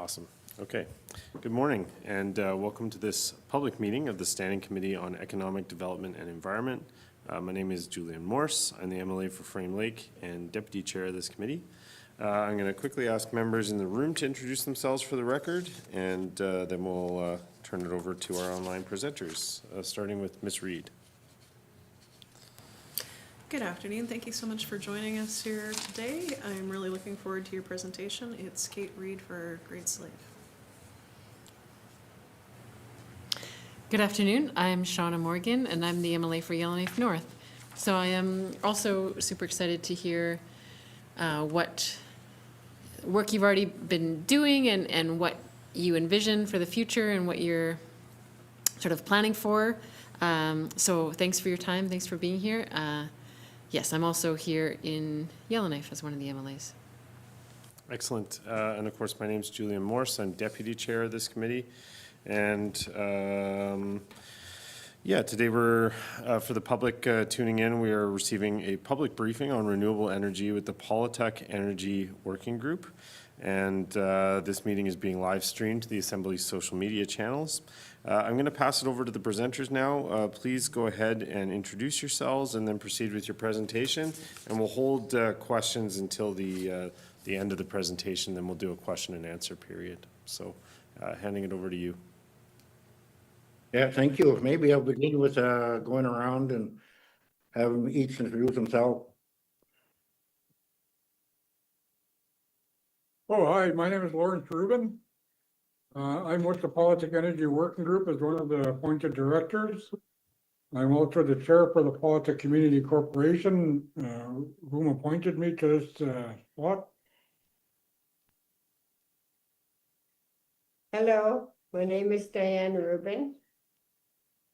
Awesome. Okay. Good morning, and welcome to this public meeting of the Standing Committee on Economic Development and Environment. My name is Julian Morse. I'm the MLA for Frame Lake and Deputy Chair of this committee. I'm going to quickly ask members in the room to introduce themselves for the record, and then we'll turn it over to our online presenters, starting with Ms. Reed. Good afternoon. Thank you so much for joining us here today. I'm really looking forward to your presentation. It's Kate Reed for Great Slave. Good afternoon. I'm Shauna Morgan, and I'm the MLA for Yellowknife North. So I am also super excited to hear what work you've already been doing and what you envision for the future and what you're sort of planning for. So thanks for your time. Thanks for being here. Yes, I'm also here in Yellowknife as one of the MLAs. Excellent. And of course, my name is Julian Morse. I'm Deputy Chair of this committee. And today we're, for the public tuning in, we are receiving a public briefing on renewable energy with the Paulatuk Energy Working Group. And this meeting is being live streamed to the Assembly's social media channels. I'm going to pass it over to the presenters now. Please go ahead and introduce yourselves and then proceed with your presentation. And we'll hold questions until the end of the presentation, then we'll do a question and answer period. So handing it over to you. Yeah, thank you. Maybe I'll begin with going around and have them each introduce themselves. Oh, hi, my name is Lawrence Rubin. I'm with the Paulatuk Energy Working Group as one of the appointed directors. I'm also the chair for the Paulatuk Community Corporation, whom appointed me to this spot. Hello, my name is Diane Rubin.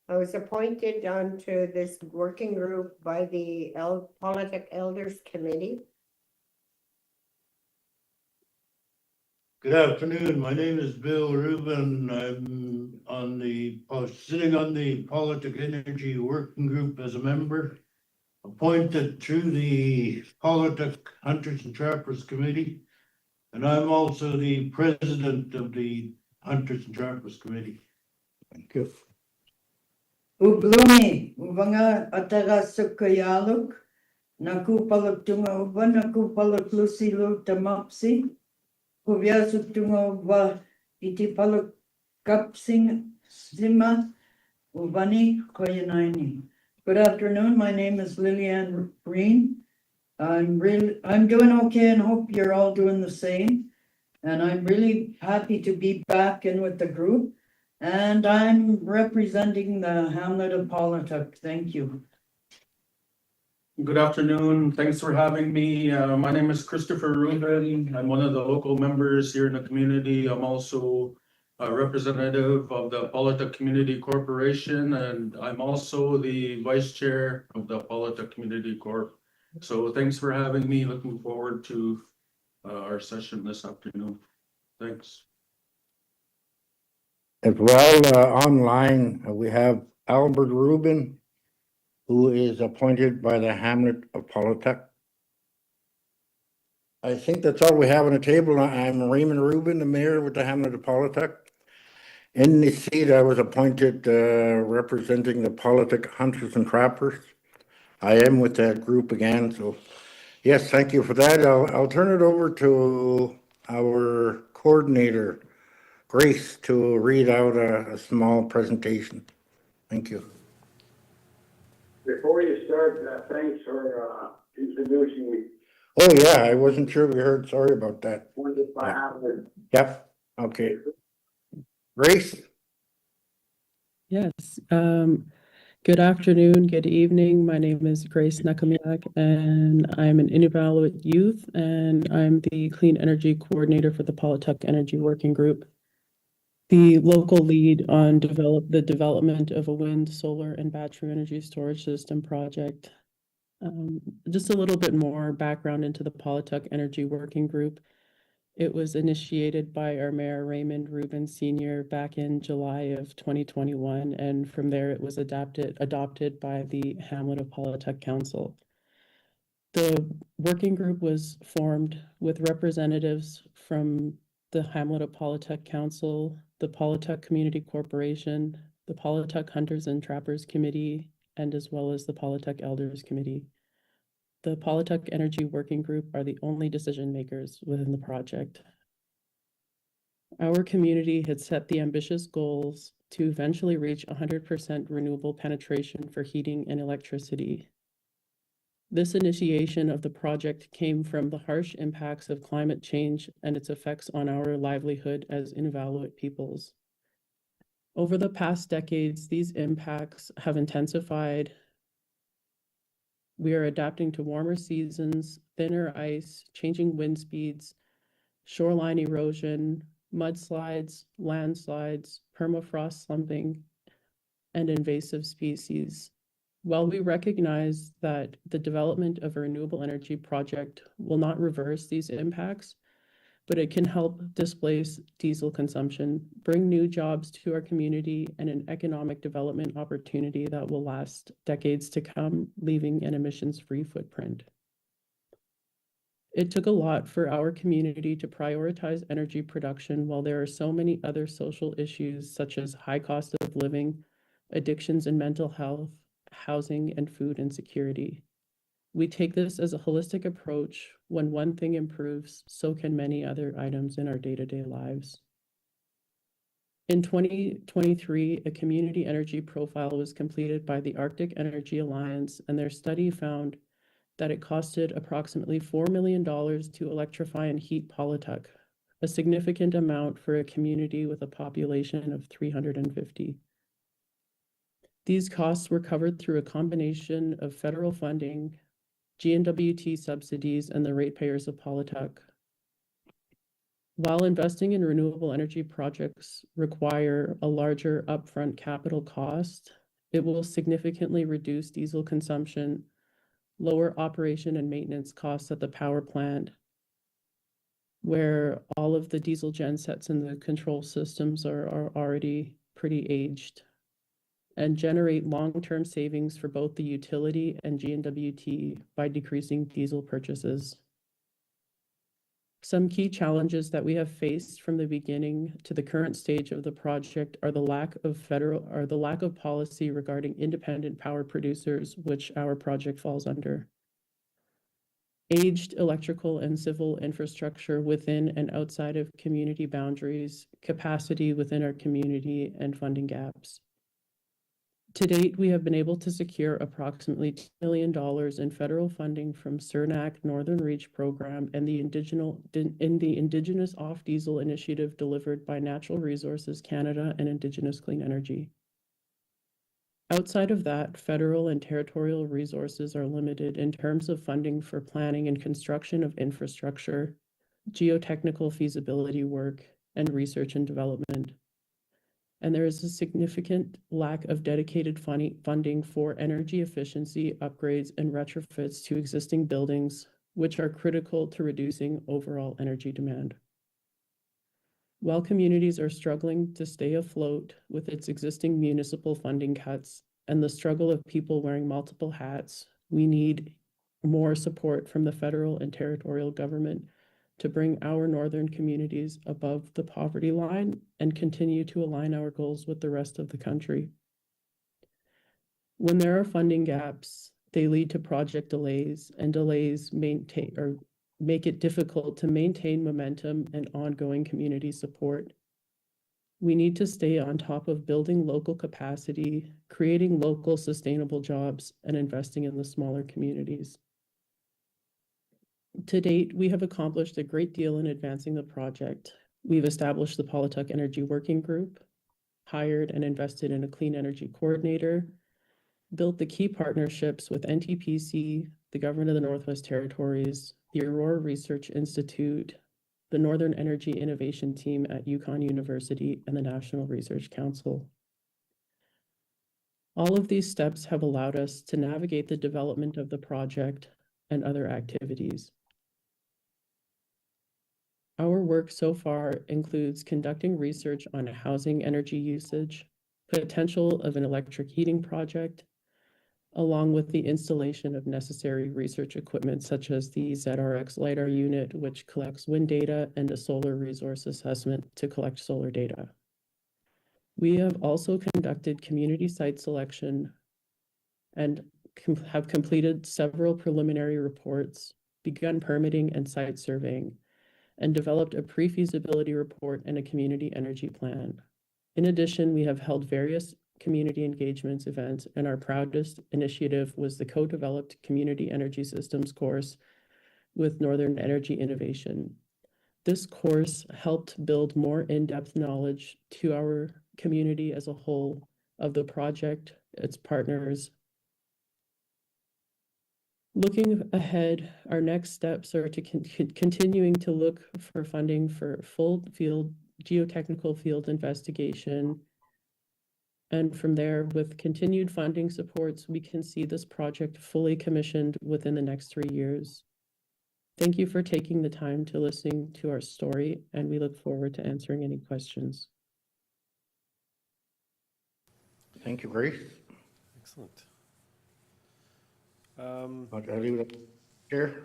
I was appointed onto this working group by the Paulatuk Elders Committee. Good afternoon. My name is Bill Rubin. I'm sitting on the Paulatuk Energy Working Group as a member, appointed through the Paulatuk Hunters and Trappers Committee, and I'm also the president of the Hunters and Trappers Committee. Thank you. Ublumi, ubanga ataga sukayaluk, nakupaluk tunga uba, nakupaluk lusilu tamapsi, kuvyasuk tunga uba, itipaluk kapsing zima, ubani koyanaini. Good afternoon, my name is Lillian Green. I'm doing okay and hope you're all doing the same. And I'm really happy to be back in with the group. And I'm representing the hamlet of Paulatuk. Thank you. Good afternoon. Thanks for having me. My name is Christopher Rubin. I'm one of the local members here in the community. I'm also a representative of the Paulatuk Community Corporation, and I'm also the vice chair of the Paulatuk Community Corp. So thanks for having me. Looking forward to our session this afternoon. Thanks. As well, online, we have Albert Rubin, who is appointed by the hamlet of Paulatuk. I think that's all we have on the table. I'm Raymond Rubin, the mayor with the hamlet of Paulatuk. In the seat, I was appointed representing the Paulatuk Hunters and Trappers. I am with that group again, so yes, thank you for that. I'll turn it over to our coordinator, Grace, to read out a small presentation. Thank you. Before you start, thanks for introducing me. Oh, yeah, I wasn't sure we heard. Sorry about that. Yep, okay. Grace? Yes. Good afternoon, good evening. My name is Grace Nakimayak, and I'm an Inuvialuit youth, and I'm the Clean Energy Coordinator for the Paulatuk Energy Working Group, the local lead on the development of a wind, solar, and battery energy storage system project. Just a little bit more background into the Paulatuk Energy Working Group. It was initiated by our Mayor Raymond Rubin Sr. back in July of 2021, and from there it was adopted by the Hamlet of Paulatuk Council. The working group was formed with representatives from the Hamlet of Paulatuk Council, the Paulatuk Community Corporation, the Paulatuk Hunters and Trappers Committee, and as well as the Paulatuk Elders Committee. The Paulatuk Energy Working Group are the only decision makers within the project. Our community had set the ambitious goals to eventually reach 100% renewable penetration for heating and electricity. This initiation of the project came from the harsh impacts of climate change and its effects on our livelihood as Inuvialuit peoples. Over the past decades, these impacts have intensified. We are adapting to warmer seasons, thinner ice, changing wind speeds, shoreline erosion, mudslides, landslides, permafrost slumping, and invasive species. While we recognize that the development of a renewable energy project will not reverse these impacts, but it can help displace diesel consumption, bring new jobs to our community, and an economic development opportunity that will last decades to come, leaving an emissions-free footprint. It took a lot for our community to prioritize energy production while there are so many other social issues such as high cost of living, addictions and mental health, housing, and food insecurity. We take this as a holistic approach. When one thing improves, so can many other items in our day-to-day lives. In 2023, a community energy profile was completed by the Arctic Energy Alliance, and their study found that it costed approximately $4 million to electrify and heat Paulatuk, a significant amount for a community with a population of 350. These costs were covered through a combination of federal funding, GNWT subsidies, and the ratepayers of Paulatuk. While investing in renewable energy projects require a larger upfront capital cost, it will significantly reduce diesel consumption, lower operation and maintenance costs at the power plant, where all of the diesel gensets and the control systems are already pretty aged, and generate long-term savings for both the utility and GNWT by decreasing diesel purchases. Some key challenges that we have faced from the beginning to the current stage of the project are the lack of policy regarding independent power producers, which our project falls under. Aged electrical and civil infrastructure within and outside of community boundaries, capacity within our community, and funding gaps. To date, we have been able to secure approximately $2 million in federal funding from CERNAC Northern Reach program and the Indigenous Off-Diesel Initiative delivered by Natural Resources Canada and Indigenous Clean Energy. Outside of that, federal and territorial resources are limited in terms of funding for planning and construction of infrastructure, geotechnical feasibility work, and research and development. And there is a significant lack of dedicated funding for energy efficiency upgrades and retrofits to existing buildings, which are critical to reducing overall energy demand. While communities are struggling to stay afloat with its existing municipal funding cuts and the struggle of people wearing multiple hats, we need more support from the federal and territorial government to bring our northern communities above the poverty line and continue to align our goals with the rest of the country. When there are funding gaps, they lead to project delays, and delays make it difficult to maintain momentum and ongoing community support. We need to stay on top of building local capacity, creating local sustainable jobs, and investing in the smaller communities. To date, we have accomplished a great deal in advancing the project. We've established the Paulatuk Energy Working Group, hired and invested in a clean energy coordinator, built the key partnerships with NTPC, the Government of the Northwest Territories, the Aurora Research Institute, the Northern Energy Innovation Team at Yukon University, and the National Research Council. All of these steps have allowed us to navigate the development of the project and other activities. Our work so far includes conducting research on housing energy usage, potential of an electric heating project, along with the installation of necessary research equipment such as the ZRX LiDAR unit, which collects wind data, and a solar resource assessment to collect solar data. We have also conducted community site selection and have completed several preliminary reports, begun permitting and site surveying, and developed a pre-feasibility report and a community energy plan. In addition, we have held various community engagements events, and our proudest initiative was the co-developed Community Energy Systems course with Northern Energy Innovation. This course helped build more in-depth knowledge to our community as a whole of the project, its partners. Looking ahead, our next steps are to continuing to look for funding for full field geotechnical field investigation. And from there, with continued funding supports, we can see this project fully commissioned within the next 3 years. Thank you for taking the time to listen to our story, and we look forward to answering any questions. Thank you, Grace. Excellent. I'll leave it here.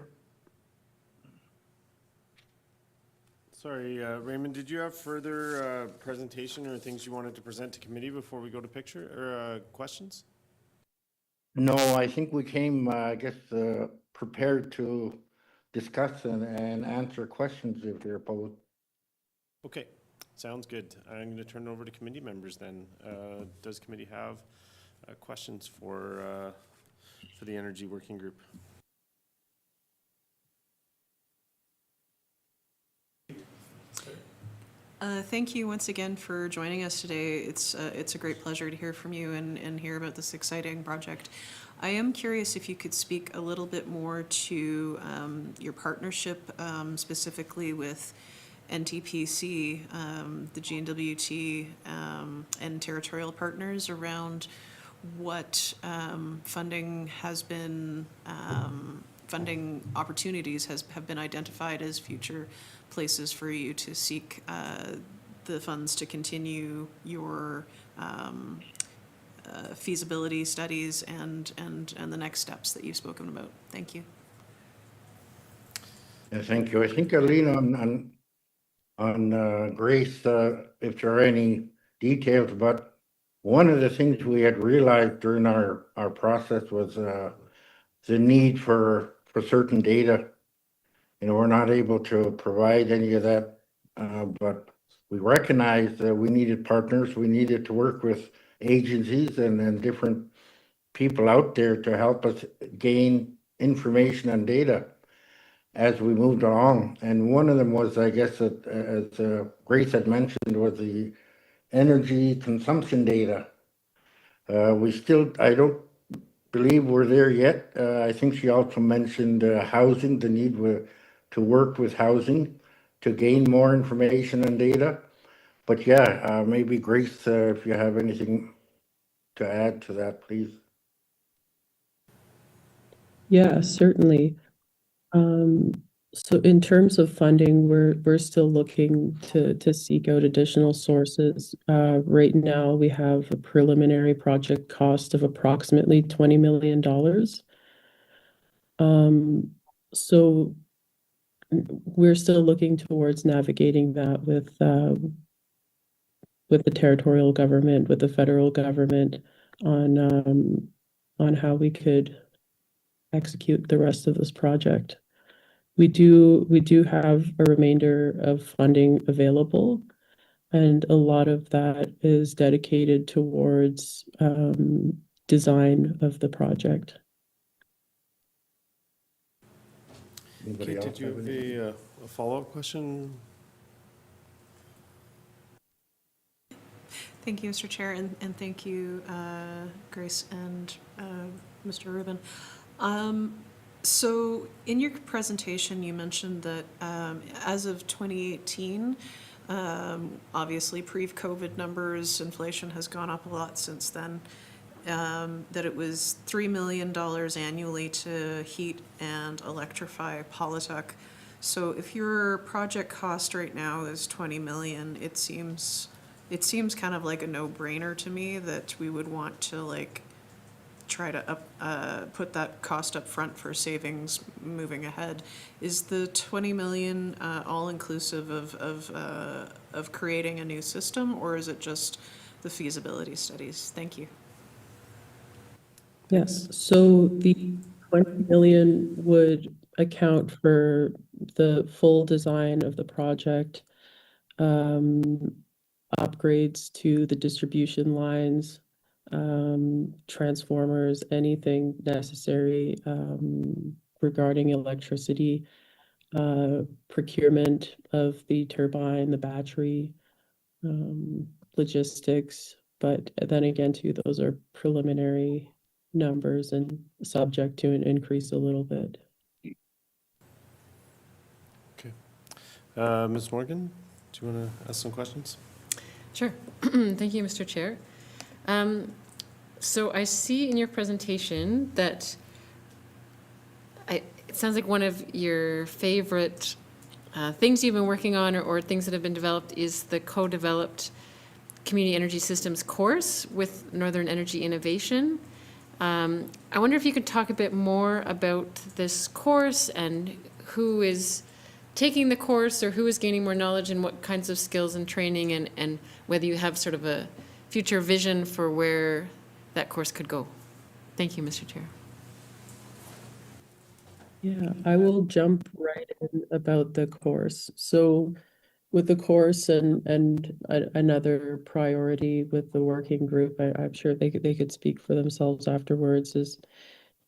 Sorry, Raymond, did you have further presentation or things you wanted to present to committee before we go to picture or questions? No, I think we came, I guess, prepared to discuss and answer questions if they're posed. Okay, sounds good. I'm going to turn it over to committee members then. Does committee have questions for the Energy Working Group? Thank you once again for joining us today. It's a great pleasure to hear from you and hear about this exciting project. I am curious if you could speak a little bit more to your partnership, specifically with NTPC, the GNWT, and territorial partners around what funding has been, funding opportunities have been identified as future places for you to seek the funds to continue your feasibility studies and the next steps that you've spoken about. Thank you. Yeah, thank you. I think I'll lean on Grace if there are any details, but one of the things we had realized during our process was the need for certain data. You know, we're not able to provide any of that, but we recognized that we needed partners. We needed to work with agencies and different people out there to help us gain information and data as we moved along. And one of them was, I guess, that, as Grace had mentioned, was the energy consumption data. I don't believe we're there yet. I think she also mentioned housing, the need to work with housing to gain more information and data. But yeah, maybe Grace, if you have anything to add to that, please. Yeah, certainly. So in terms of funding, we're still looking to seek out additional sources. Right now, we have a preliminary project cost of approximately $20 million. So we're still looking towards navigating that with the territorial government, with the federal government on how we could execute the rest of this project. We do have a remainder of funding available, and a lot of that is dedicated towards design of the project. Okay, did you have a follow-up question? Thank you, Mr. Chair, and thank you, Grace and Mr. Rubin. So in your presentation, you mentioned that as of 2018, obviously pre-COVID numbers, inflation has gone up a lot since then, that it was $3 million annually to heat and electrify Paulatuk. So if your project cost right now is $20 million, it seems kind of like a no-brainer to me that we would want to try to put that cost up front for savings moving ahead. Is the 20 million all inclusive of creating a new system, or is it just the feasibility studies? Thank you. Yes, so the 20 million would account for the full design of the project, upgrades to the distribution lines, transformers, anything necessary regarding electricity, procurement of the turbine, the battery, logistics. But then again, too, those are preliminary numbers and subject to an increase a little bit. Ms. Morgan, do you want to ask some questions? Sure. Thank you, Mr. Chair. So I see in your presentation that it sounds like one of your favorite things you've been working on or things that have been developed is the co-developed Community Energy Systems course with Northern Energy Innovation. I wonder if you could talk a bit more about this course and who is taking the course or who is gaining more knowledge and what kinds of skills and training, and whether you have sort of a future vision for where that course could go. Thank you, Mr. Chair. Yeah, I will jump right in about the course. So with the course and another priority with the working group, I'm sure they could speak for themselves afterwards,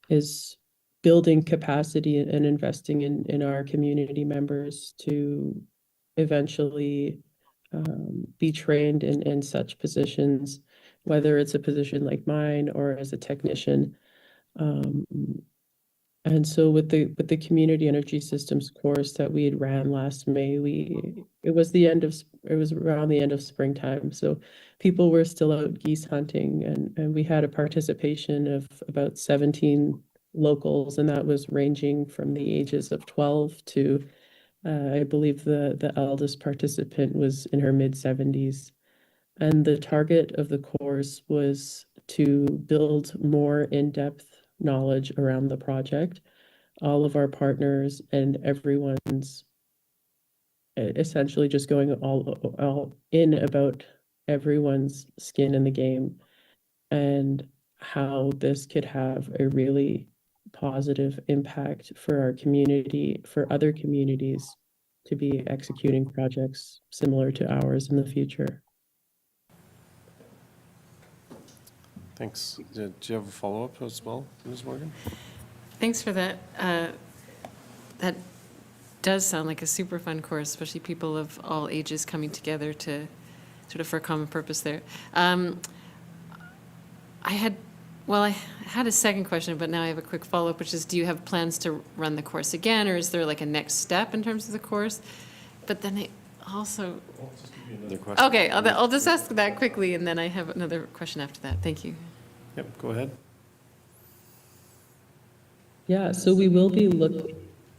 is building capacity and investing in our community members to eventually be trained in such positions, whether it's a position like mine or as a technician. And so with the Community Energy Systems course that we had ran last May, it was around the end of springtime. So people were still out geese hunting, and we had a participation of about 17 locals, and that was ranging from the ages of 12 to I believe the eldest participant was in her mid-70s. And the target of the course was to build more in-depth knowledge around the project. All of our partners and everyone's essentially just going all in about everyone's skin in the game and how this could have a really positive impact for our community, for other communities to be executing projects similar to ours in the future. Thanks. Do you have a follow-up as well, Ms. Morgan? Thanks for that. That does sound like a super fun course, especially people of all ages coming together to sort of for a common purpose there. I had a second question, but now I have a quick follow-up, which is, do you have plans to run the course again, or is there like a next step in terms of the course? But then it also... Another question. Okay, I'll just ask that quickly, and then I have another question after that. Thank you. Yep, go ahead. Yeah, so we will be looking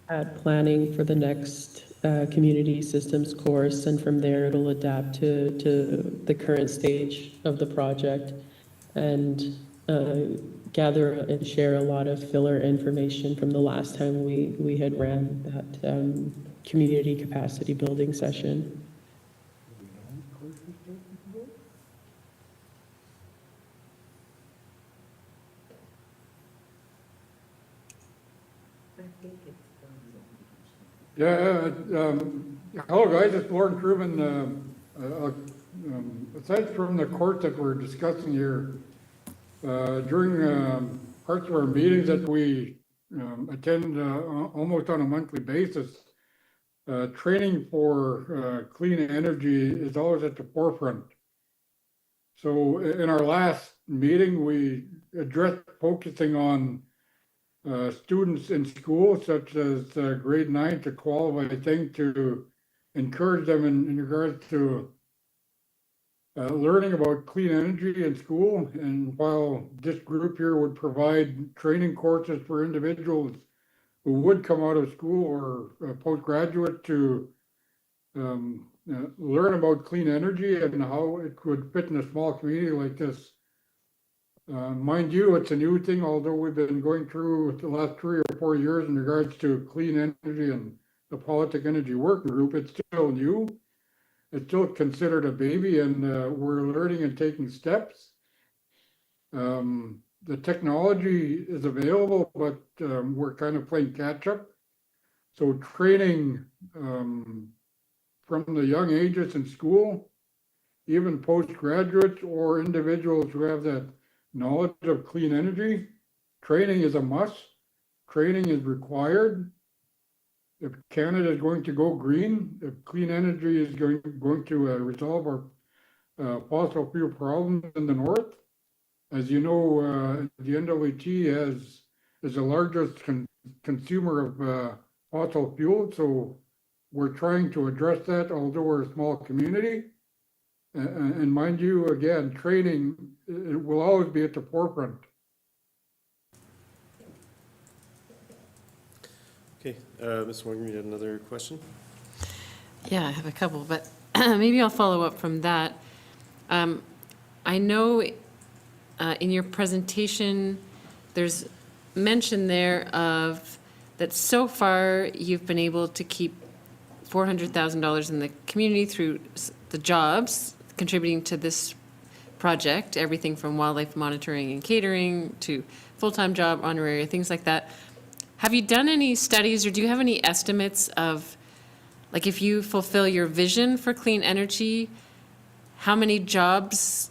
at planning for the next community systems course, and from there it'll adapt to the current stage of the project and gather and share a lot of filler information from the last time we had ran that community capacity building session. Yeah, hello guys, it's Lauren Truman. Aside from the course that we're discussing here, during parts of our meetings that we attend almost on a monthly basis, training for clean energy is always at the forefront. So in our last meeting, we addressed focusing on students in school, such as grade 9 to 12, I think, to encourage them in regards to learning about clean energy in school. And while this group here would provide training courses for individuals who would come out of school or postgraduate to learn about clean energy and how it could fit in a small community like this, Mind you, it's a new thing, although we've been going through the last 3 or 4 years in regards to clean energy and the Paulatuk Energy Working Group. It's still new. It's still considered a baby, and we're learning and taking steps. The technology is available, but we're kind of playing catch up. So training from the young ages in school, even postgraduates or individuals who have that knowledge of clean energy, training is a must. Training is required. If Canada is going to go green, if clean energy is going to resolve our fossil fuel problems in the north, as you know, the NWT is the largest consumer of fossil fuel, so we're trying to address that, although we're a small community. And mind you, again, training, it will always be at the forefront. Okay, Ms. Morgan, you had another question? Yeah, I have a couple, but maybe I'll follow up from that. I know in your presentation, there's mention there of that so far you've been able to keep $400,000 in the community through the jobs contributing to this project, everything from wildlife monitoring and catering to full-time job, honorary, things like that. Have you done any studies, or do you have any estimates of, like, if you fulfill your vision for clean energy, how many jobs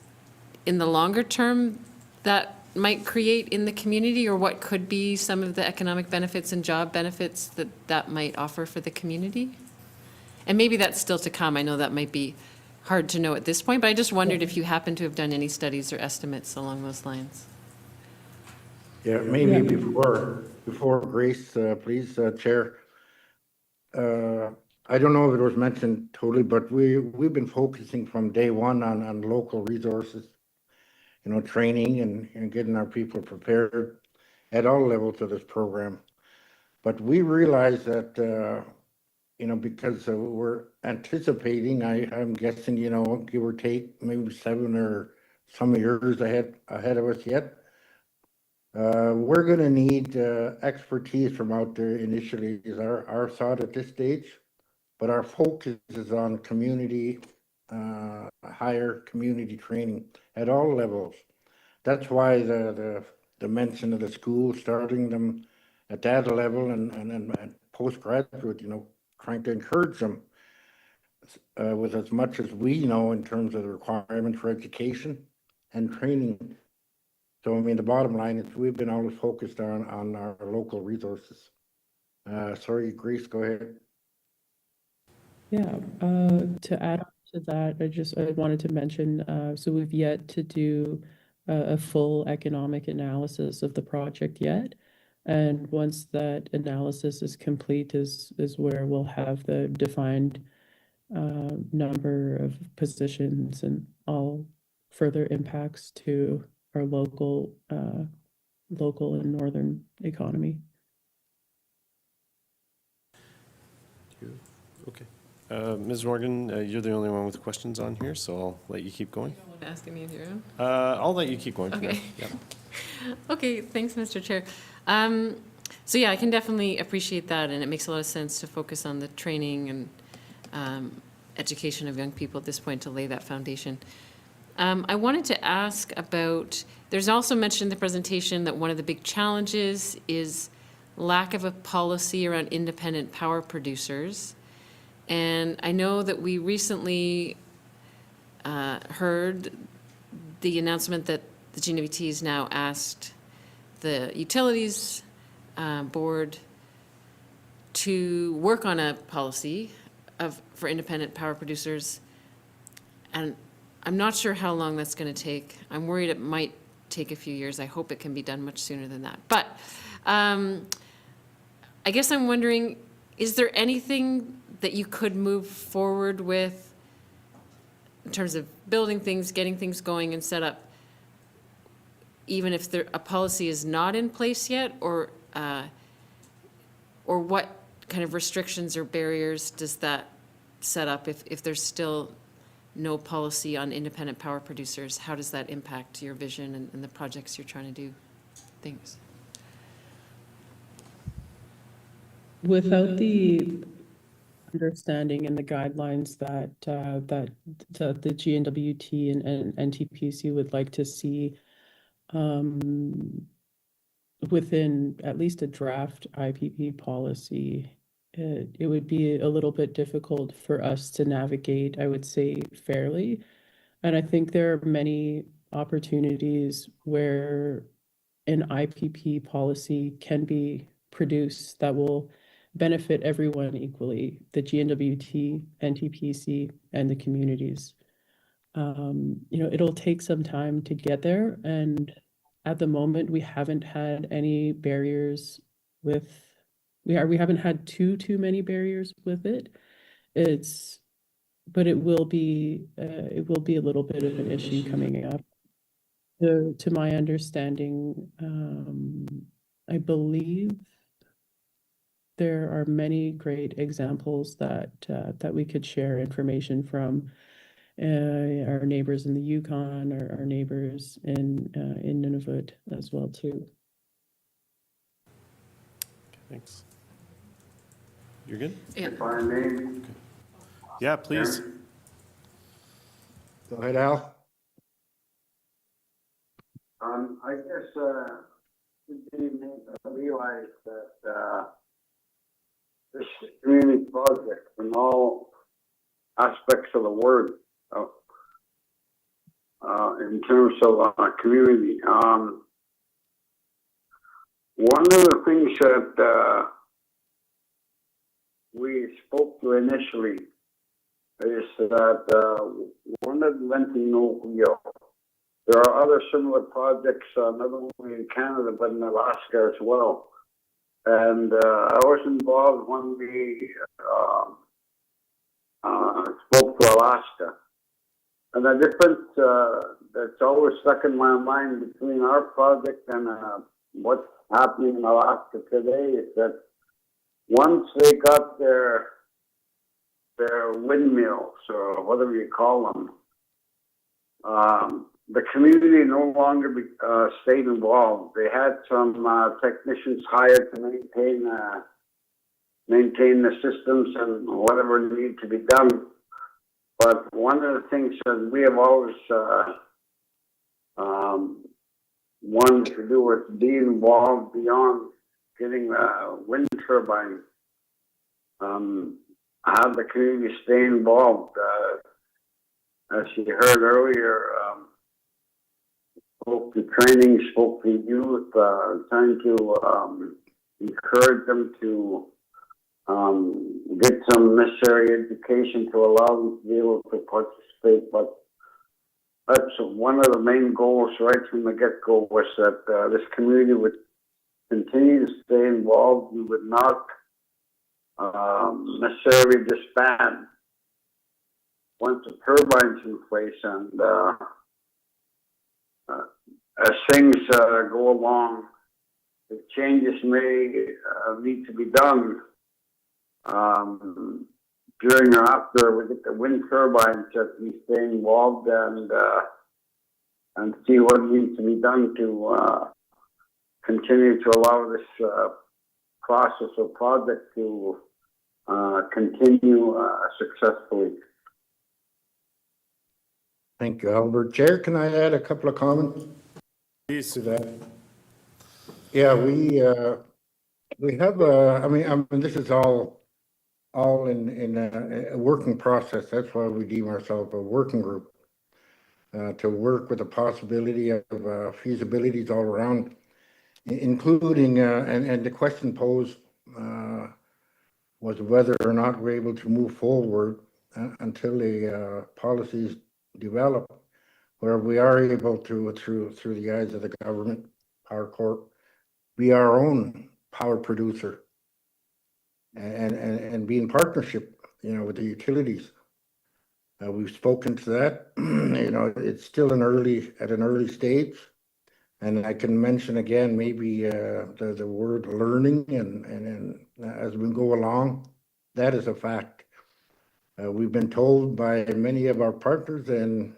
in the longer term that might create in the community, or what could be some of the economic benefits and job benefits that that might offer for the community? And maybe that's still to come. I know that might be hard to know at this point, but I just wondered if you happen to have done any studies or estimates along those lines. Yeah, maybe before Grace, please, Chair. I don't know if it was mentioned totally, but we've been focusing from day one on local resources, you know, training and getting our people prepared at all levels of this program. But we realize that, you know, because we're anticipating, I'm guessing, you know, give or take, maybe 7 or some years ahead of us yet. We're going to need expertise from out there initially, is our thought at this stage. But our focus is on community, higher community training at all levels. That's why the mention of the school, starting them at that level and postgraduate, you know, trying to encourage them with as much as we know in terms of the requirements for education and training. So, I mean, the bottom line is we've been always focused on our local resources. Sorry, Grace, go ahead. Yeah, to add to that, I wanted to mention, so we've yet to do a full economic analysis of the project yet. And once that analysis is complete is where we'll have the defined number of positions and all further impacts to our local and northern economy. Okay. Ms. Morgan, you're the only one with questions on here, so I'll let you keep going. You don't want to ask any of your own? I'll let you keep going. for now. Okay. Yeah. Okay, thanks, Mr. Chair. So yeah, I can definitely appreciate that, and it makes a lot of sense to focus on the training and education of young people at this point to lay that foundation. I wanted to ask about, there's also mentioned in the presentation that one of the big challenges is lack of a policy around independent power producers. And I know that we recently heard the announcement that the GNWT has now asked the Utilities Board to work on a policy for independent power producers. And I'm not sure how long that's going to take. I'm worried it might take a few years. I hope it can be done much sooner than that. But I guess I'm wondering, is there anything that you could move forward with in terms of building things, getting things going and set up, even if a policy is not in place yet, or what kind of restrictions or barriers does that set up if there's still no policy on independent power producers, how does that impact your vision and the projects you're trying to do? Thanks. Without the understanding and the guidelines that the GNWT and NTPC would like to see within at least a draft IPP policy, it would be a little bit difficult for us to navigate, I would say, fairly. And I think there are many opportunities where an IPP policy can be produced that will benefit everyone equally, the GNWT, NTPC, and the communities. It'll take some time to get there, and at the moment, we haven't had any barriers with, we haven't had too many barriers with it. But it will be a little bit of an issue coming up. To my understanding, I believe there are many great examples that we could share information from our neighbors in the Yukon, or our neighbors in Nunavut as well too. Thanks. You're good? Yeah. If I may, Yeah, please. Go ahead, Al. I guess, we realize that, this community project in all aspects of the word, in terms of community, one of the things that, we spoke to initially is that, one of the there are other similar projects, not only in Canada, but in Alaska as well. And I was involved when we spoke to Alaska. And the difference that's always stuck in my mind between our project and what's happening in Alaska today is that once they got their windmills, or whatever you call them, the community no longer stayed involved. They had some technicians hired to maintain the systems and whatever needed to be done. But one of the things that we have always wanted to do was be involved beyond getting a wind turbine. Have the community stay involved. As you heard earlier, spoke to training, spoke to youth, trying to encourage them to get some necessary education to allow them to be able to participate. But that's one of the main goals right from the get-go, was that this community would continue to stay involved. We would not necessarily disband once the turbine's in place, and as things go along, the changes may need to be done during or after we get the wind turbines, that we stay involved and see what needs to be done to continue to allow this process or project to continue successfully. Thank you, Albert. Chair, can I add a couple of comments Please. to that? Yeah, we have this is all in a working process. That's why we deem ourselves a working group, to work with the possibility of feasibilities all around, including and the question posed was whether or not we're able to move forward until the policies develop, where we are able to, through the eyes of the government, Power Corp, be our own power producer and be in partnership, with the utilities. We've spoken to that. It's still at an early stage, and I can mention again maybe the word learning, and as we go along, that is a fact. We've been told by many of our partners and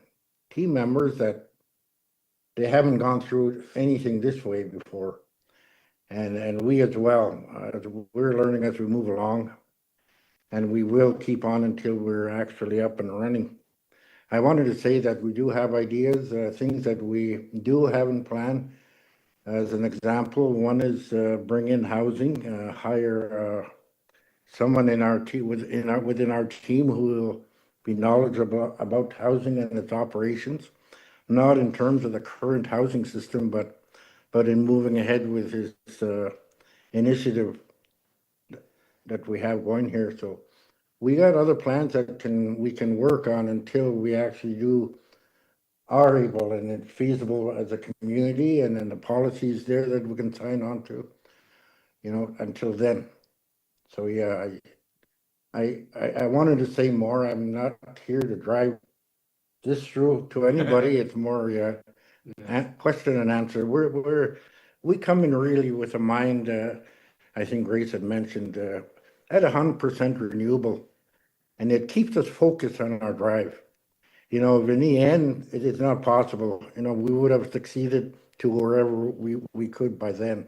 team members that they haven't gone through anything this way before. And we as well, we're learning as we move along, and we will keep on until we're actually up and running. I wanted to say that we do have ideas, things that we do have in plan. As an example, one is bring in housing, hire someone in our team within our team who will be knowledgeable about housing and its operations, not in terms of the current housing system, but in moving ahead with his initiative that we have going here. So we got other plans that we can work on until we actually are able and it's feasible as a community, and then the policies there that we can sign on to, until then. So yeah, I wanted to say more. I'm not here to drive this through to anybody. It's more question and answer. We come in really with a mind, I think Grace had mentioned, at 100% renewable, and it keeps us focused on our drive. If in the end it is not possible, we would have succeeded to wherever we could by then.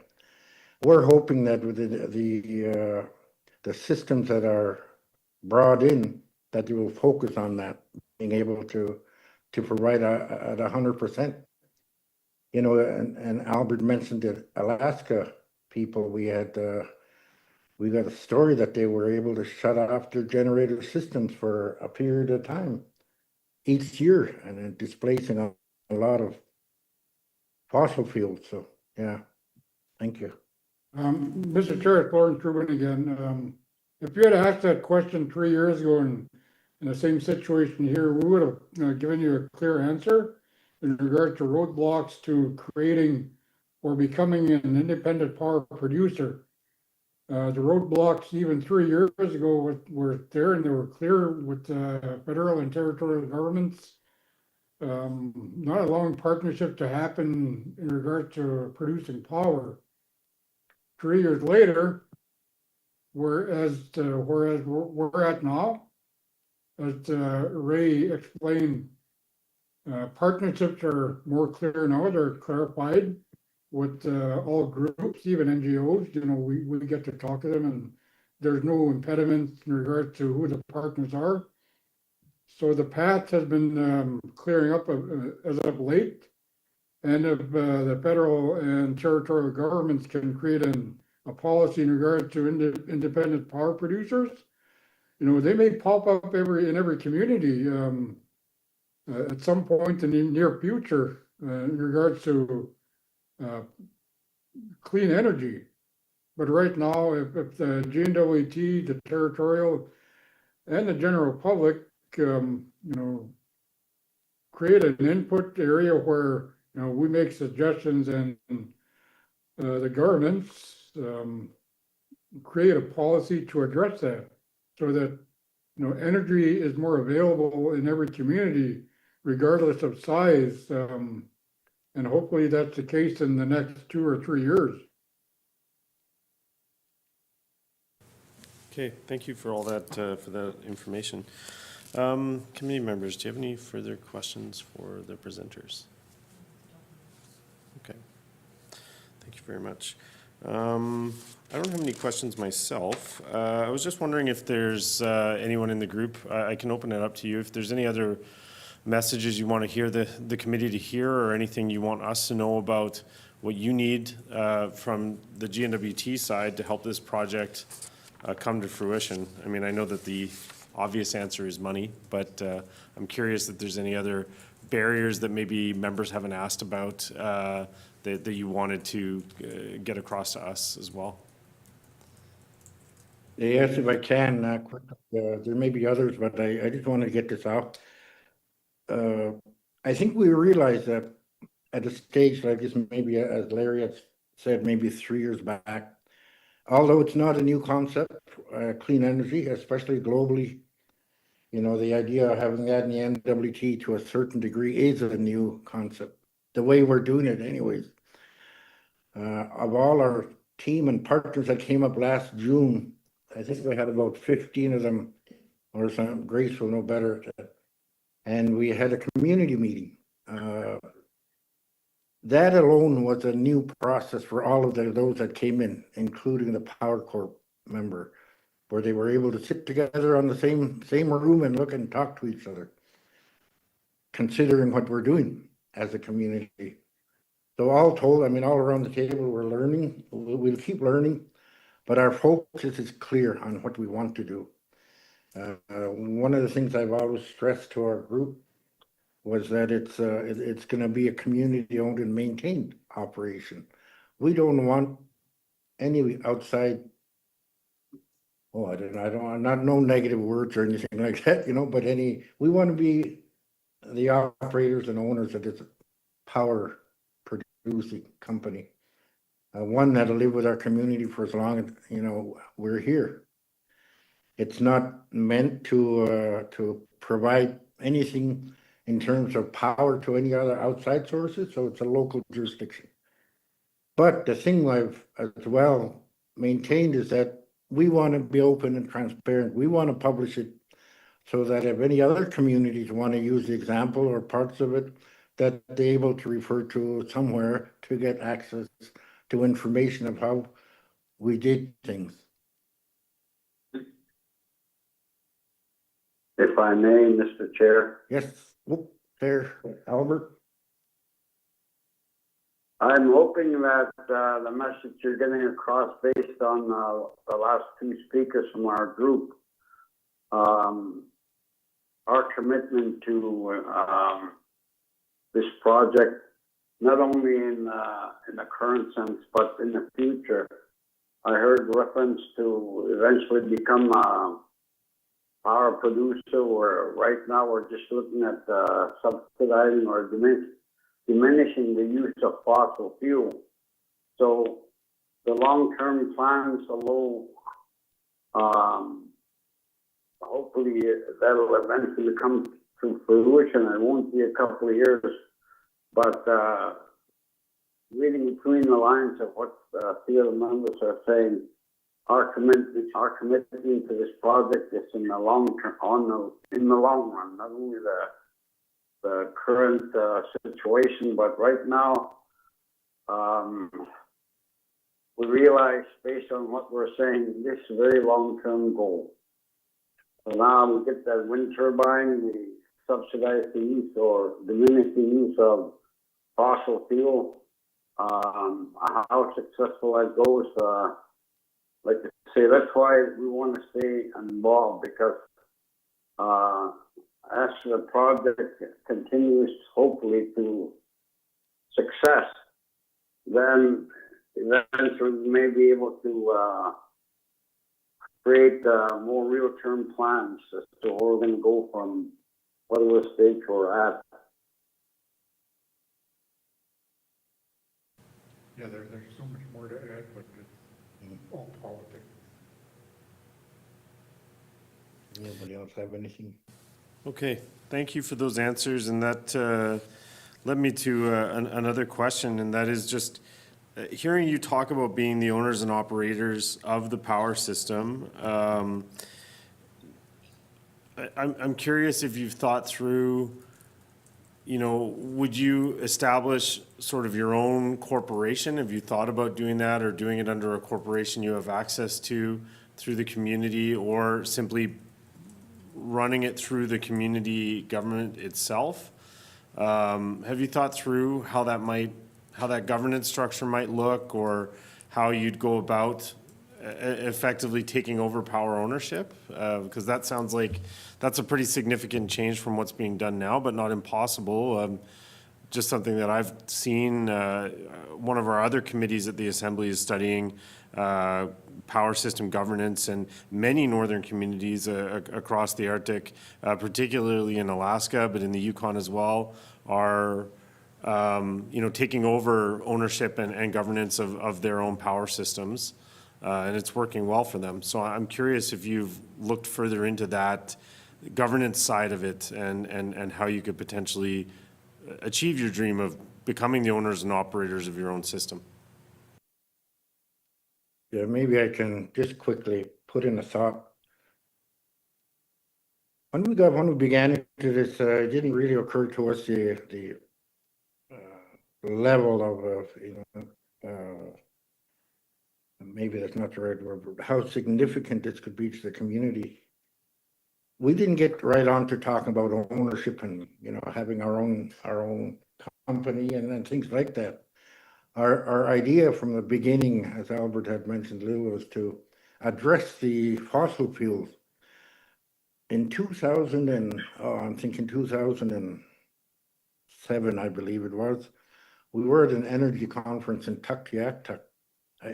We're hoping that with the systems that are brought in, that they will focus on that, being able to provide at 100%. And Albert mentioned the Alaska people. We got a story that they were able to shut off their generator systems for a period of time each year, and then displacing a lot of fossil fuels. So yeah, thank you. Mr. Chair, it's Lawrence Rubin again. If you had asked that question 3 years ago in the same situation here, we would have given you a clear answer in regard to roadblocks to creating or becoming an independent power producer. The roadblocks even 3 years ago were there, and they were clear with federal and territorial governments not allowing partnership to happen in regard to producing power. 3 years later, whereas we're at now, as Ray explained, partnerships are more clear now. They're clarified with all groups, even NGOs. We get to talk to them, and there's no impediments in regard to who the partners are. So the path has been clearing up as of late, and if the federal and territorial governments can create a policy in regard to independent power producers, they may pop up in every community at some point in the near future in regards to clean energy. But right now, if the GNWT, the territorial, and the general public, create an input area where we make suggestions, and the governments create a policy to address that, so that energy is more available in every community, regardless of size. And hopefully that's the case in the next 2 or 3 years. Okay, thank you for all that, for that information. Committee members, do you have any further questions for the presenters? Okay, thank you very much. I don't have any questions myself. I was just wondering if there's anyone in the group, I can open it up to you, if there's any other messages you want to hear the committee to hear, or anything you want us to know about what you need from the GNWT side to help this project come to fruition. I mean, I know that the obvious answer is money, but I'm curious if there's any other barriers that maybe members haven't asked about that you wanted to get across to us as well. Yes, if I can, quick, there may be others, but I just want to get this out. I think we realize that at a stage like this, maybe as Larry had said, maybe 3 years back, although it's not a new concept, clean energy, especially globally, the idea of having that in the NWT to a certain degree is a new concept, the way we're doing it anyways. Of all our team and partners that came up last June, I think we had about 15 of them or some, Grace will know better at that. And we had a community meeting. That alone was a new process for all of those that came in, including the Power Corp member, where they were able to sit together on the same room and look and talk to each other, considering what we're doing as a community. So all told, I mean, all around the table, we're learning. We'll keep learning, but our focus is clear on what we want to do. One of the things I've always stressed to our group was that it's going to be a community-owned and maintained operation. We don't want any outside. Oh, I don't, not no negative words or anything like that, you know. But we want to be the operators and owners of this power producing company. One that'll live with our community for as long as, you know, we're here. It's not meant to provide anything in terms of power to any other outside sources, so it's a local jurisdiction. But the thing I've as well maintained is that we want to be open and transparent. We want to publish it so that if any other communities want to use the example or parts of it, that they're able to refer to somewhere to get access to information of how we did things. If I may, Mr. Chair, Yes, whoop, there, Albert. I'm hoping that the message you're getting across based on the last two speakers from our group, our commitment to this project, not only in the current sense, but in the future. I heard reference to eventually become a power producer, where right now we're just looking at subsidizing or diminishing the use of fossil fuel. So the long-term plans, although hopefully that'll eventually come to fruition, it won't be a couple of years, but reading between the lines of what a few of the members are saying, our commitment to this project is in the long term, in the long run, not only the current situation, but right now, we realize based on what we're saying, this is a very long-term goal. So now we get that wind turbine, we subsidize the use or diminish the use of fossil fuel. How successful that goes, like I say, that's why we want to stay involved, because as the project continues, hopefully to success, then eventually we may be able to create more real-term plans as to where we're going to go from whatever stage we're at. Yeah, there's so much more to add, but it's all politics. Anybody else have anything? Okay, thank you for those answers, and that led me to another question, and that is just hearing you talk about being the owners and operators of the power system. I'm curious if you've thought through, you know, would you establish sort of your own corporation? Have you thought about doing that, or doing it under a corporation you have access to through the community, or simply running it through the community government itself? Have you thought through how that governance structure might look, or how you'd go about effectively taking over power ownership? Because that sounds like that's a pretty significant change from what's being done now, but not impossible. Just something that I've seen. One of our other committees at the Assembly is studying power system governance, and many northern communities across the Arctic, particularly in Alaska, but in the Yukon as well, are taking over ownership and governance of their own power systems, and it's working well for them. So I'm curious if you've looked further into that governance side of it, and how you could potentially achieve your dream of becoming the owners and operators of your own system. Yeah, maybe I can just quickly put in a thought. when we began into this, it didn't really occur to us the level of, maybe that's not the right word, but how significant this could be to the community. We didn't get right on to talking about ownership and, having our own company and things like that. Our idea from the beginning, as Albert had mentioned a little, was to address the fossil fuels. In 2000 I'm thinking 2007, I believe it was, we were at an energy conference in Tuktoyaktuk.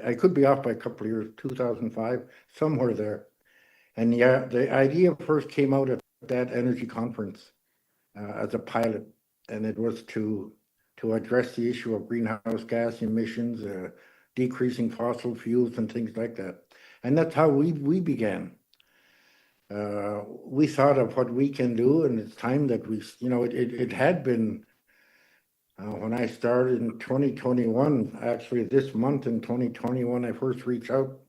I could be off by a couple of years, 2005, somewhere there. And yeah, the idea first came out at that energy conference as a pilot, and it was to address the issue of greenhouse gas emissions, decreasing fossil fuels and things like that. And that's how we began. We thought of what we can do, and it's time that it had been, when I started in 2021, actually this month in 2021, I first reached out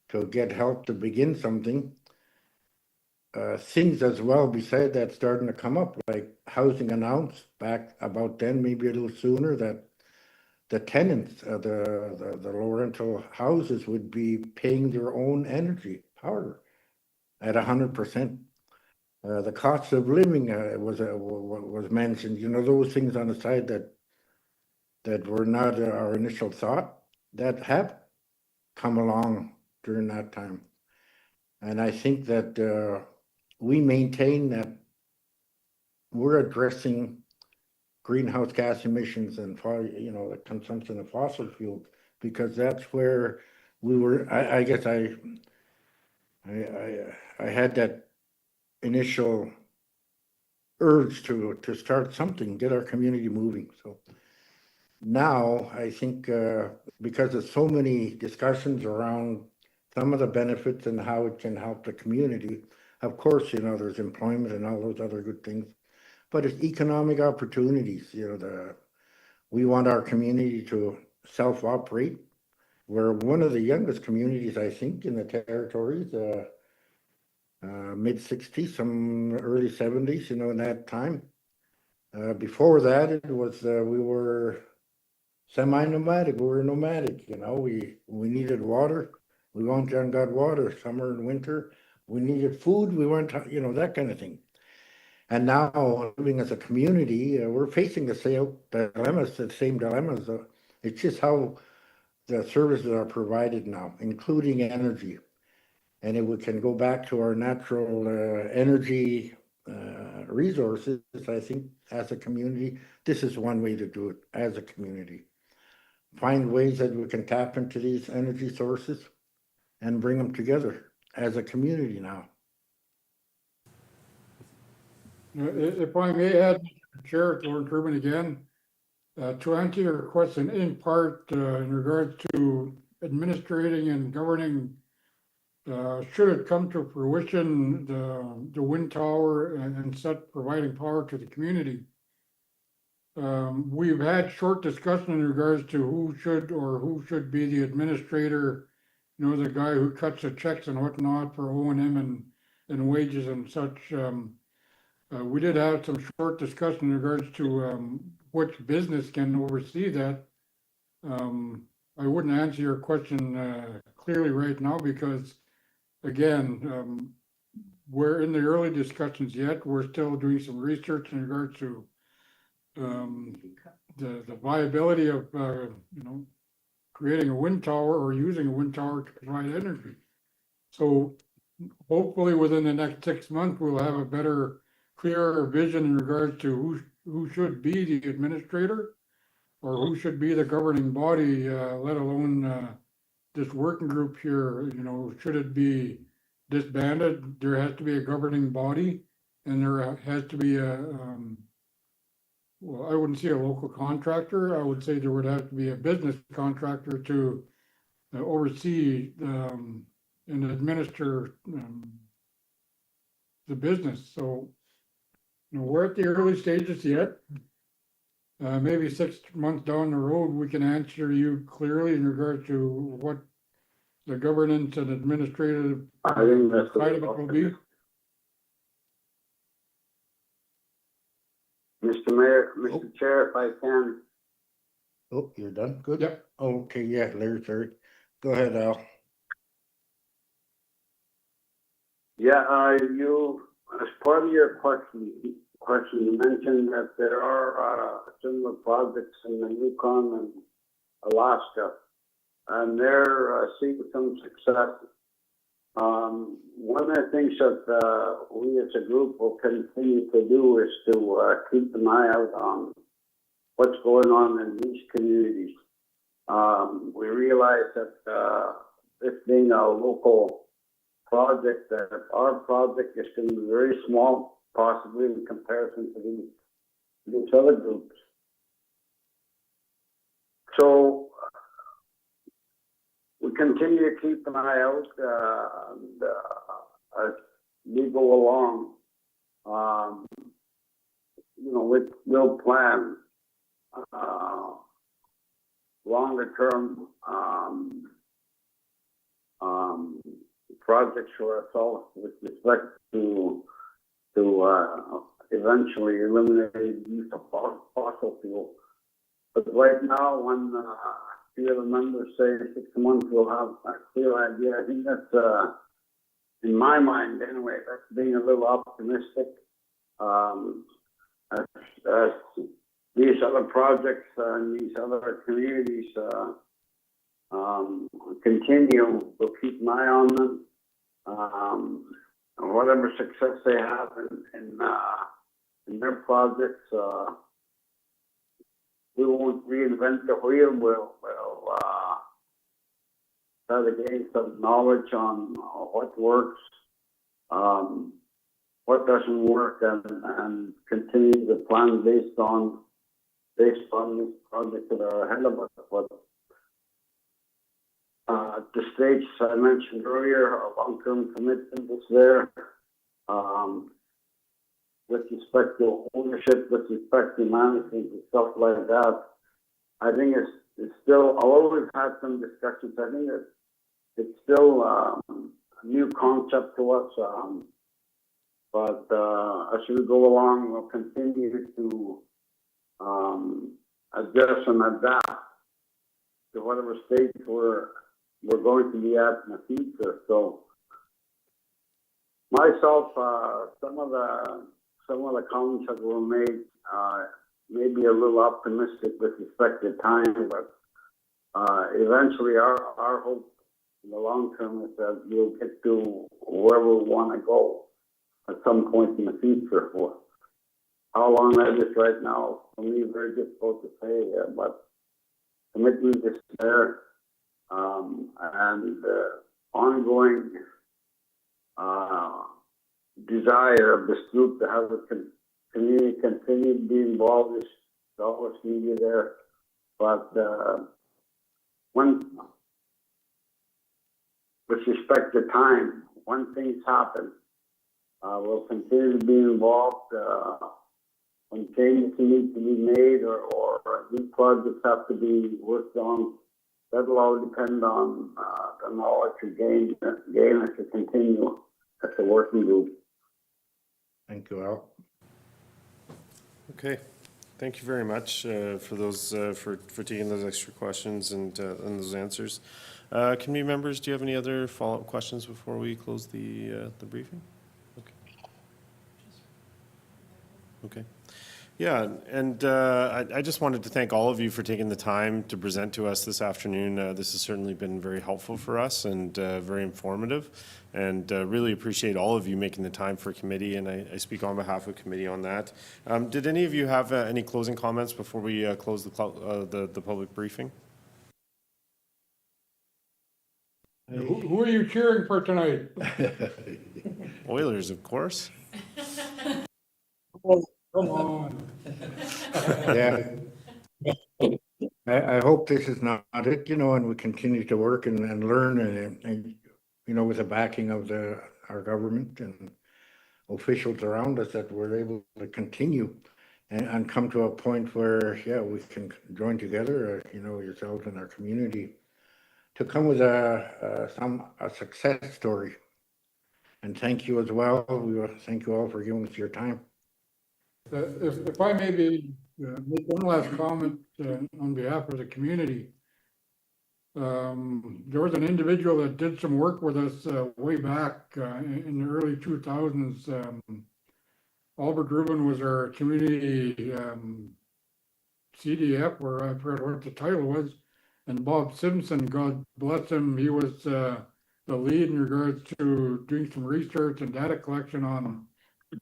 to get help to begin something. Things as well beside that starting to come up, like housing announced back about then, maybe a little sooner, that the tenants, the low rental houses would be paying their own energy power at 100%. The cost of living was mentioned. Those things on the side that were not our initial thought, that have come along during that time. And I think that we maintain that we're addressing greenhouse gas emissions and the consumption of fossil fuels, because that's where we were. I guess I had that initial urge to start something, get our community moving. So now I think because of so many discussions around some of the benefits and how it can help the community, of course, there's employment and all those other good things, but it's economic opportunities. We want our community to self-operate. We're one of the youngest communities, I think, in the territories, mid-60s, some early 70s, in that time. Before that, it was we were semi-nomadic. We were nomadic. We needed water. We went and got water, summer and winter. We needed food. We weren't, that kind of thing. And now, living as a community, we're facing the same dilemmas. It's just how the services are provided now, including energy. And if we can go back to our natural energy resources, I think as a community, this is one way to do it as a community. Find ways that we can tap into these energy sources and bring them together as a community now. If I may add, Chair, Lord Rubin again, to answer your question in part in regards to administrating and governing, should it come to fruition, the wind tower and set providing power to the community. We've had short discussion in regards to who should be the administrator, the guy who cuts the checks and whatnot for O&M and wages and such. We did have some short discussion in regards to which business can oversee that. I wouldn't answer your question clearly right now because, again, we're in the early discussions yet. We're still doing some research in regards to the viability of creating a wind tower or using a wind tower to provide energy. So hopefully within the next 6 months, we'll have a clearer vision in regards to who should be the administrator or who should be the governing body, let alone this working group here. Should it be disbanded? There has to be a governing body, and there has to be well, I wouldn't say a local contractor. I would say there would have to be a business contractor to oversee and administer the business. So, we're at the early stages yet. Maybe 6 months down the road, we can answer you clearly in regard to what the governance and administrative side of it will be. Mr. Chair, if I can. Oh, you're done? Good? Yep. Okay, yeah, Larry's sorry. Go ahead, Al. Yeah, you, as part of your question, you mentioned that there are similar projects in the Yukon and Alaska, and they're seeing some success. One of the things that we as a group will continue to do is to keep an eye out on what's going on in these communities. We realize that this being a local project, that our project is going to be very small, possibly in comparison to these other groups. So we continue to keep an eye out, and as we go along, we'll plan longer term projects for us all with respect to eventually eliminate the use of fossil fuel. But right now, when few of the members say 6 months we'll have a clear idea, I think that's, in my mind anyway, that's being a little optimistic. As these other projects and these other communities continue, we'll keep an eye on them. Whatever success they have in their projects, we won't reinvent the wheel. We'll try to gain some knowledge on what works, what doesn't work, and continue to plan based on these projects that are ahead of us. But the stage I mentioned earlier, a long-term commitment is there. With respect to ownership, with respect to management and stuff like that, I think it's still, although we've had some discussions, I think it's still a new concept to us. But as we go along, we'll continue to adjust and adapt to whatever stage we're going to be at in the future. So myself, some of the comments that were made may be a little optimistic with respect to time, but eventually our hope in the long term is that we'll get to where we want to go at some point in the future. How long that is right now, for me, very difficult to say, but commitment is there, and ongoing desire of this group to have the community continue to be involved is always needed there. But when, with respect to time, when things happen, we'll continue to be involved. When changes need to be made or new projects have to be worked on, that'll all depend on the knowledge we gain as we continue as a working group. Thank you, Al. Okay, thank you very much for those for taking those extra questions and those answers. Committee members, do you have any other follow-up questions before we close the briefing? Okay. Yeah, and I just wanted to thank all of you for taking the time to present to us this afternoon. This has certainly been very helpful for us and very informative, and really appreciate all of you making the time for committee, and I speak on behalf of committee on that. Did any of you have any closing comments before we close the public briefing? Who are you cheering for tonight? Oilers, of course. Come on. Yeah. I hope this is not it, and we continue to work and learn and with the backing of our government and officials around us, that we're able to continue and come to a point where, we can join together, yourselves and our community, to come with a success story. And thank you as well. We thank you all for giving us your time. If I may be, make one last comment on behalf of the community. There was an individual that did some work with us way back in the early 2000s. Albert Rubin was our community CDF, where I forgot what the title was, and Bob Simpson, God bless him, he was the lead in regards to doing some research and data collection on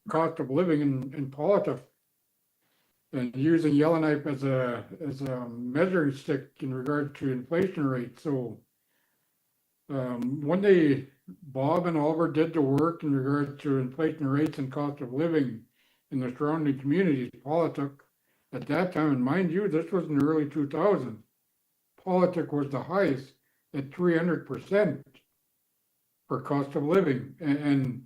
cost of living in Paulatuk, and using Yellowknife as a measuring stick in regard to inflation rates. So one day, Bob and Albert did the work in regard to inflation rates and cost of living in the surrounding communities. Paulatuk, at that time, and mind you, this was in the early 2000s, Paulatuk was the highest at 300% for cost of living. And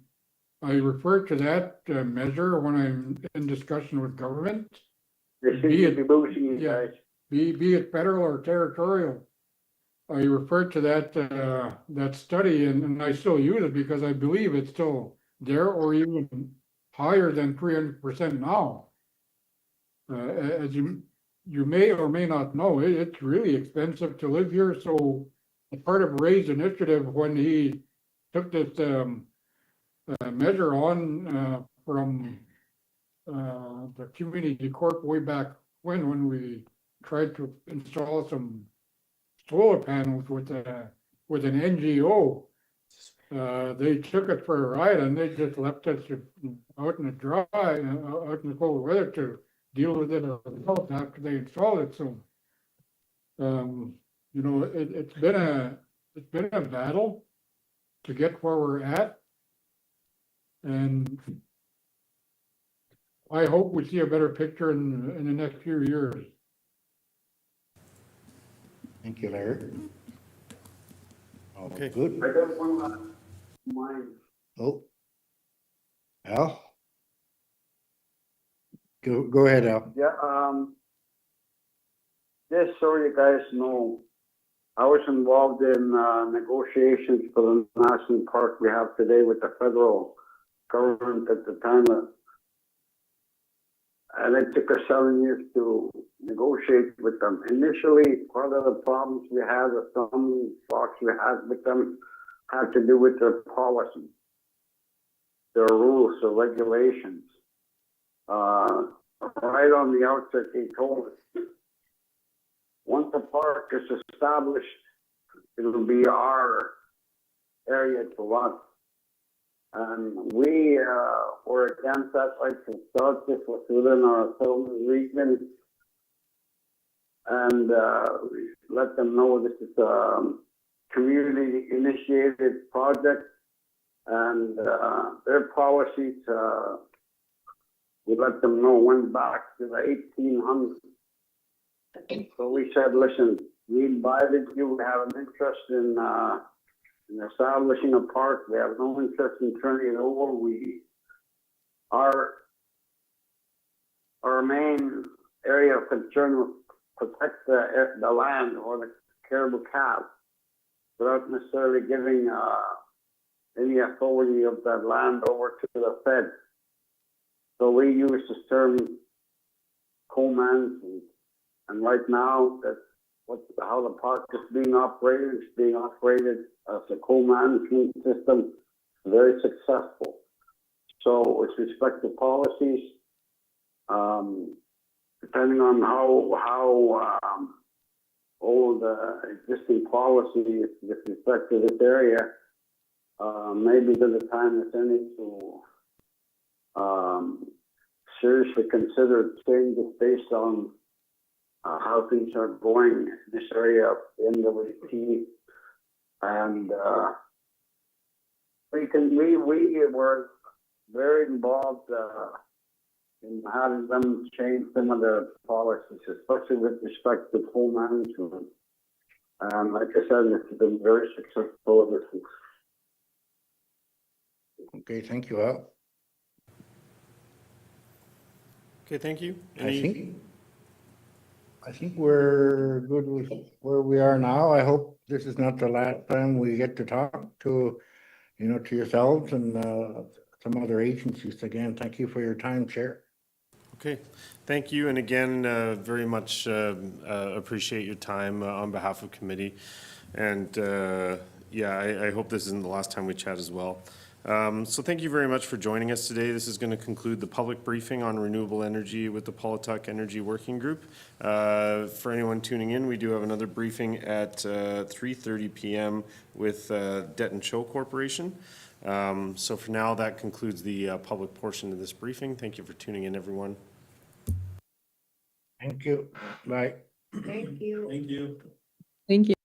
I refer to that measure when I'm in discussion with government. They seem to be losing you Yeah. guys. Be it federal or territorial. I refer to that study, and I still use it because I believe it's still there or even higher than 300% now. As you may or may not know, it's really expensive to live here. So part of Ray's initiative when he took this measure on from the community corp way back when we tried to install some solar panels with an NGO. They took it for a ride and they just left us out in the dry, out in the cold weather to deal with it ourselves after they installed it. So, you know, it's been a battle to get where we're at, and I hope we see a better picture in the next few years. Thank you, Larry. Okay. Good. I got one last mine. Oh. Al? Go ahead, Al. Yeah, just so you guys know, I was involved in negotiations for the national park we have today with the federal government at the time. And it took us 7 years to negotiate with them. Initially, part of the problems we had, or some talks we had with them, had to do with their policy, their rules, their regulations. Right on the outset, they told us, once the park is established, it'll be our area to run. And we were against that right from start. This was within our settlement region. And we let them know this is a community-initiated project. And their policies, we let them know, went back to the 1800s. So we said, listen, we invited you, we have an interest in establishing a park. We have no interest in turning it over. Our main area of concern was protect the land or the caribou calves without necessarily giving any authority of that land over to the Fed. So we use the term co-management, and right now that's how the park is being operated. It's being operated as a co-management system, very successful. So with respect to policies, depending on how old the existing policy is with respect to this area, maybe there's a time that's any to seriously consider changes based on how things are going in this area of NWT. And we were very involved in having them change some of their policies, especially with respect to full management. And like I said, it's been very successful ever since. Okay, thank you, Al. Okay, thank you. I think we're good with where we are now. I hope this is not the last time we get to talk to, to yourselves and some other agencies. Again, thank you for your time, Chair. Okay, thank you, and again, very much appreciate your time on behalf of committee. And yeah, I hope this isn't the last time we chat as well. So thank you very much for joining us today. This is going to conclude the public briefing on renewable energy with the Paulatuk Energy Working Group. For anyone tuning in, we do have another briefing at 3:30 p.m. with Det and Cho Corporation. So for now, that concludes the public portion of this briefing. Thank you for tuning in, everyone. Thank you. Bye. Thank you. Thank you. Thank you.